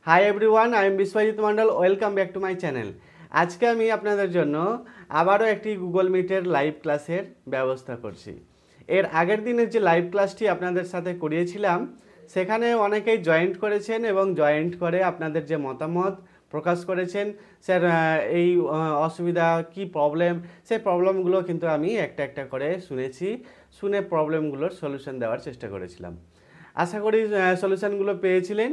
Hi everyone, I am Biswajit Mondal. Welcome back to my channel. আজকে আমি আপনাদের জন্য আবারও একটি গুগল মিটের লাইভ ক্লাসের ব্যবস্থা করছি। এর আগের দিনের যে লাইভ ক্লাসটি আপনাদের সাথে করিয়েছিলাম, সেখানে অনেকেই জয়েন্ট করেছেন এবং জয়েন্ট করে আপনাদের যে মতামত প্রকাশ করেছেন, স্যার এই অসুবিধা কি প্রবলেম, সেই প্রবলেমগুলো কিন্তু আমি একটা একটা করে শুনে প্রবলেমগুলোর সলিউশন দেওয়ার চেষ্টা করেছিলাম। আশা করি সলিউশনগুলো পেয়েছিলেন।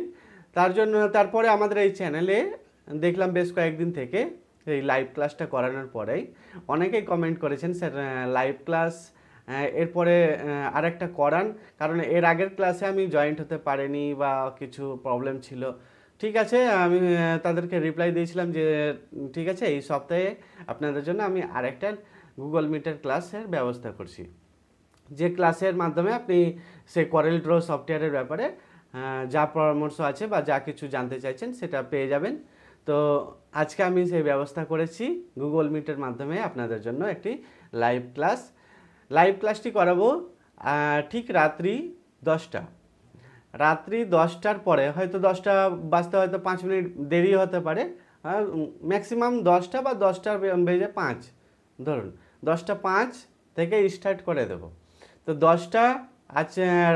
তারপরে আমাদের এই চ্যানেলে দেখলাম বেশ কয়েকদিন থেকে এই লাইভ ক্লাসটা করানোর পরেই অনেকেই কমেন্ট করেছেন, স্যার লাইভ ক্লাস এরপরে আরেকটা করান, কারণ এর আগের ক্লাসে আমি জয়েন্ট হতে পারিনি বা কিছু প্রবলেম ছিল। ঠিক আছে, আমি তাদেরকে রিপ্লাই দিয়েছিলাম যে ঠিক আছে, এই সপ্তাহে আপনাদের জন্য আমি আরেকটা গুগল মিটের ক্লাসের ব্যবস্থা করছি, যে ক্লাসের মাধ্যমে আপনি সেই করেল ড্র সফটওয়্যারের ব্যাপারে যা পরামর্শ আছে বা যা কিছু জানতে চাইছেন সেটা পেয়ে যাবেন। তো আজকে আমি সেই ব্যবস্থা করেছি গুগল মিটের মাধ্যমে আপনাদের জন্য একটি লাইভ ক্লাসটি করাবো ঠিক রাত্রি 10টার পরে, হয়তো 10টা বাজতে হয়তো 5 মিনিট দেরি হতে পারে, ম্যাক্সিমাম 10টা বা 10টা বেজে 5, ধরুন 10টা 5 থেকে স্টার্ট করে দেব। তো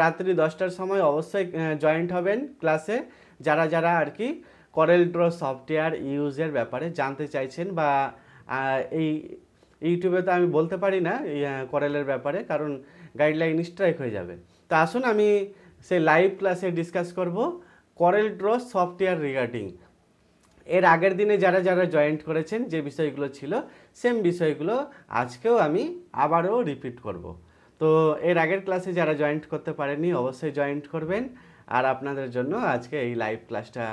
রাত্রি 10টার সময় অবশ্যই জয়েন্ট হবেন ক্লাসে, যারা আর কি করেল ড্র সফটওয়্যার ইউজের ব্যাপারে জানতে চাইছেন, বা এই ইউটিউবে তো আমি বলতে পারি না করেলের ব্যাপারে, কারণ গাইডলাইন স্ট্রাইক হয়ে যাবে। তো আসুন আমি সেই লাইভ ক্লাসে ডিসকাস করব করেল ড্র সফটওয়্যার রিগার্ডিং। এর আগের দিনে যারা জয়েন্ট করেছেন যে বিষয়গুলো ছিল, সেম বিষয়গুলো আজকেও আমি আবারও রিপিট করব। তো এর আগের ক্লাসে যারা জয়েন্ট করতে পারেননি অবশ্যই জয়েন্ট করবেন। আর আপনাদের জন্য আজকে এই লাইভ ক্লাসটা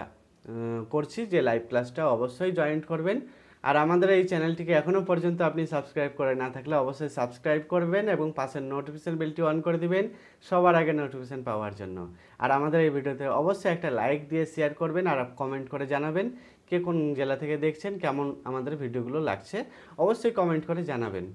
করছি, যে লাইভ ক্লাসটা অবশ্যই জয়েন্ট করবেন। আর আমাদের এই চ্যানেলটিকে এখনও পর্যন্ত আপনি সাবস্ক্রাইব করে না থাকলে অবশ্যই সাবস্ক্রাইব করবেন এবং পাশের নোটিফিকেশন বেলটি অন করে দিবেন সবার আগে নোটিফিকেশন পাওয়ার জন্য। আর আমাদের এই ভিডিওতে অবশ্যই একটা লাইক দিয়ে শেয়ার করবেন আর কমেন্ট করে জানাবেন কে কোন জেলা থেকে দেখছেন, কেমন আমাদের ভিডিওগুলো লাগছে, অবশ্যই কমেন্ট করে জানাবেন।